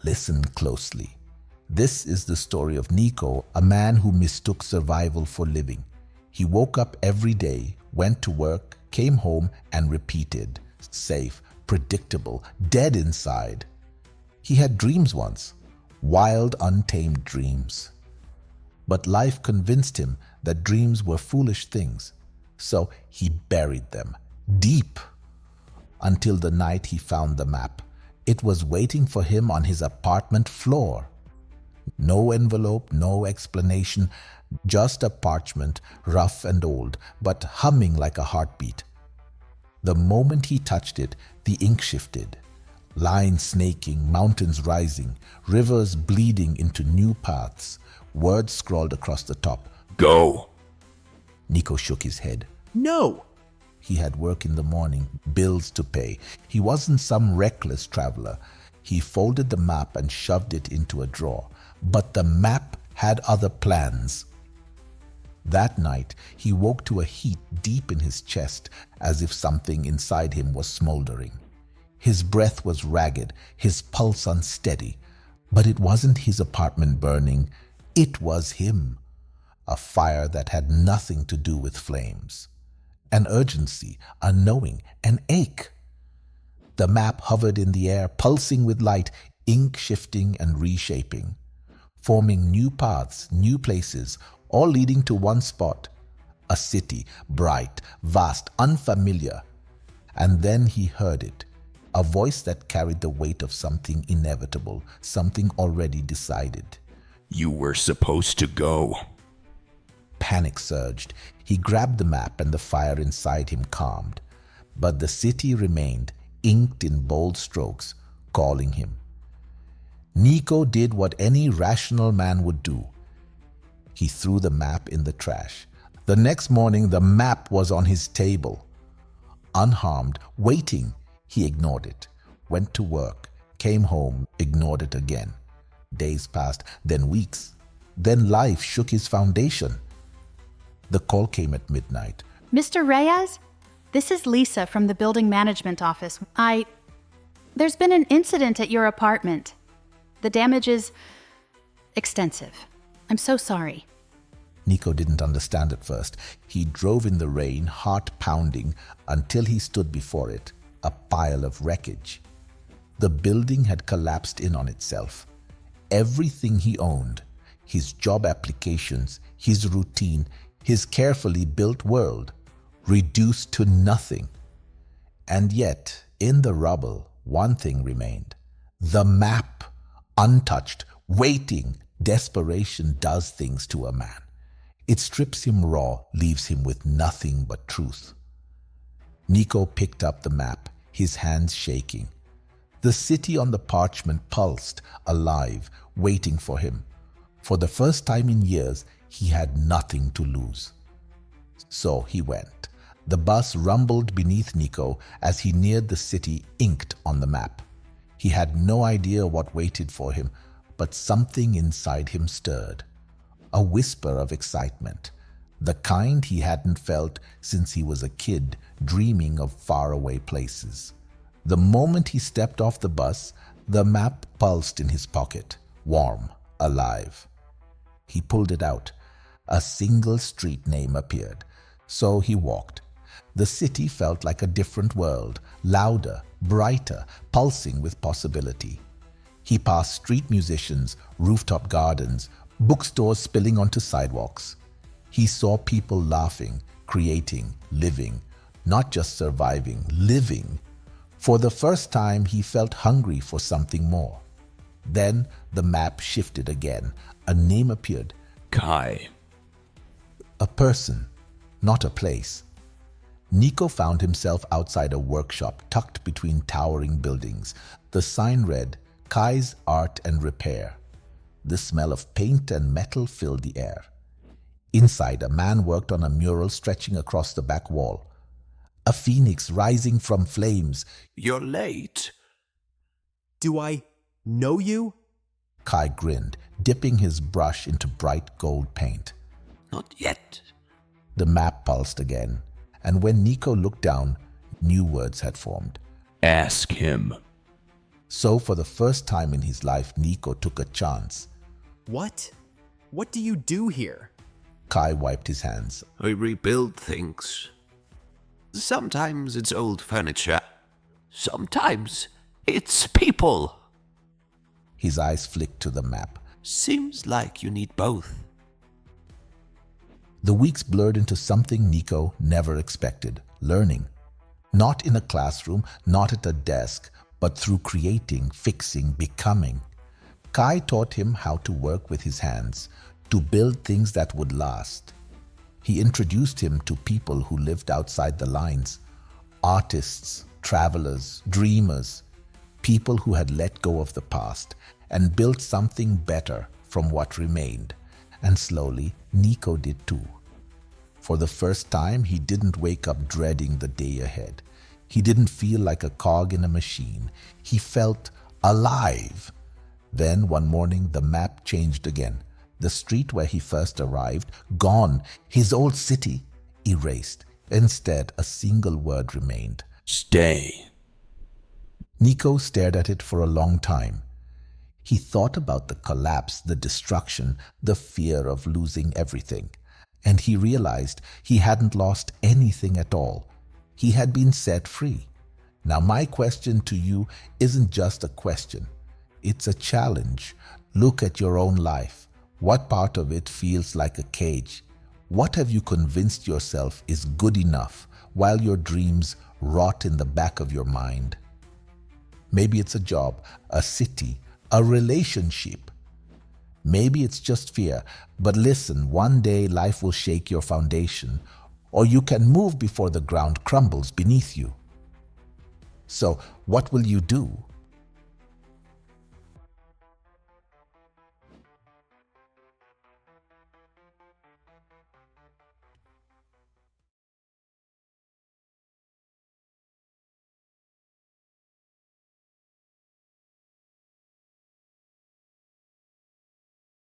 Listen closely. This is the story of Nico, a man who mistook survival for living. He woke up every day, went to work, came home, and repeated. Safe, predictable, dead inside. He had dreams once, wild, untamed dreams. But life convinced him that dreams were foolish things, so he buried them deep until the night he found the map. It was waiting for him on his apartment floor. No envelope, no explanation, just a parchment, rough and old, but humming like a heartbeat. The moment he touched it, the ink shifted. Lines snaking, mountains rising, rivers bleeding into new paths, words scrawled across the top. Go. Nico shook his head. No! He had work in the morning, bills to pay. He wasn't some reckless traveler. He folded the map and shoved it into a drawer. But the map had other plans. That night, he woke to a heat deep in his chest, as if something inside him was smoldering. His breath was ragged, his pulse unsteady. But it wasn't his apartment burning, it was him. A fire that had nothing to do with flames. An urgency, a knowing, an ache. The map hovered in the air, pulsing with light, ink shifting and reshaping, forming new paths, new places, all leading to one spot. A city, bright, vast, unfamiliar. And then he heard it, a voice that carried the weight of something inevitable, something already decided. You were supposed to go. Panic surged. He grabbed the map and the fire inside him calmed. But the city remained, inked in bold strokes, calling him. Nico did what any rational man would do. He threw the map in the trash. The next morning, the map was on his table. Unharmed, waiting, he ignored it, went to work, came home, ignored it again. Days passed, then weeks. Then life shook his foundation. The call came at midnight. Mr. Reyes? This is Lisa from the building management office. There's been an incident at your apartment. The damage is extensive. I'm so sorry. Nico didn't understand at first. He drove in the rain, heart pounding, until he stood before it, a pile of wreckage. The building had collapsed in on itself. Everything he owned, his job applications, his routine, his carefully built world, reduced to nothing. And yet, in the rubble, one thing remained. The map, untouched, waiting. Desperation does things to a man. It strips him raw, leaves him with nothing but truth. Nico picked up the map, his hands shaking. The city on the parchment pulsed, alive, waiting for him. For the first time in years, he had nothing to lose. So he went. The bus rumbled beneath Nico as he neared the city inked on the map. He had no idea what waited for him, but something inside him stirred. A whisper of excitement, the kind he hadn't felt since he was a kid dreaming of faraway places. The moment he stepped off the bus, the map pulsed in his pocket, warm, alive. He pulled it out. A single street name appeared. So he walked. The city felt like a different world, louder, brighter, pulsing with possibility. He passed street musicians, rooftop gardens, bookstores spilling onto sidewalks. He saw people laughing, creating, living, not just surviving, living. For the first time, he felt hungry for something more. Then the map shifted again. A name appeared. Kai. A person, not a place. Nico found himself outside a workshop tucked between towering buildings. The sign read, Kai's Art and Repair. The smell of paint and metal filled the air. Inside, a man worked on a mural stretching across the back wall. A phoenix rising from flames. You're late. Do I know you? Kai grinned, dipping his brush into bright gold paint. Not yet. The map pulsed again, and when Nico looked down, new words had formed. Ask him. So for the first time in his life, Nico took a chance. What? What do you do here? Kai wiped his hands. I rebuild things. Sometimes it's old furniture. Sometimes it's people. His eyes flicked to the map. Seems like you need both. The weeks blurred into something Nico never expected, learning. Not in a classroom, not at a desk, but through creating, fixing, becoming. Kai taught him how to work with his hands, to build things that would last. He introduced him to people who lived outside the lines, artists, travelers, dreamers, people who had let go of the past and built something better from what remained. And slowly, Nico did too. For the first time, he didn't wake up dreading the day ahead. He didn't feel like a cog in a machine. He felt alive. Then one morning, the map changed again. The street where he first arrived, gone. His old city, erased. Instead, a single word remained. Stay. Nico stared at it for a long time. He thought about the collapse, the destruction, the fear of losing everything. And he realized he hadn't lost anything at all. He had been set free. Now my question to you isn't just a question. It's a challenge. Look at your own life. What part of it feels like a cage? What have you convinced yourself is good enough while your dreams rot in the back of your mind? Maybe it's a job, a city, a relationship. Maybe it's just fear, but listen, one day life will shake your foundation, or you can move before the ground crumbles beneath you. So, what will you do?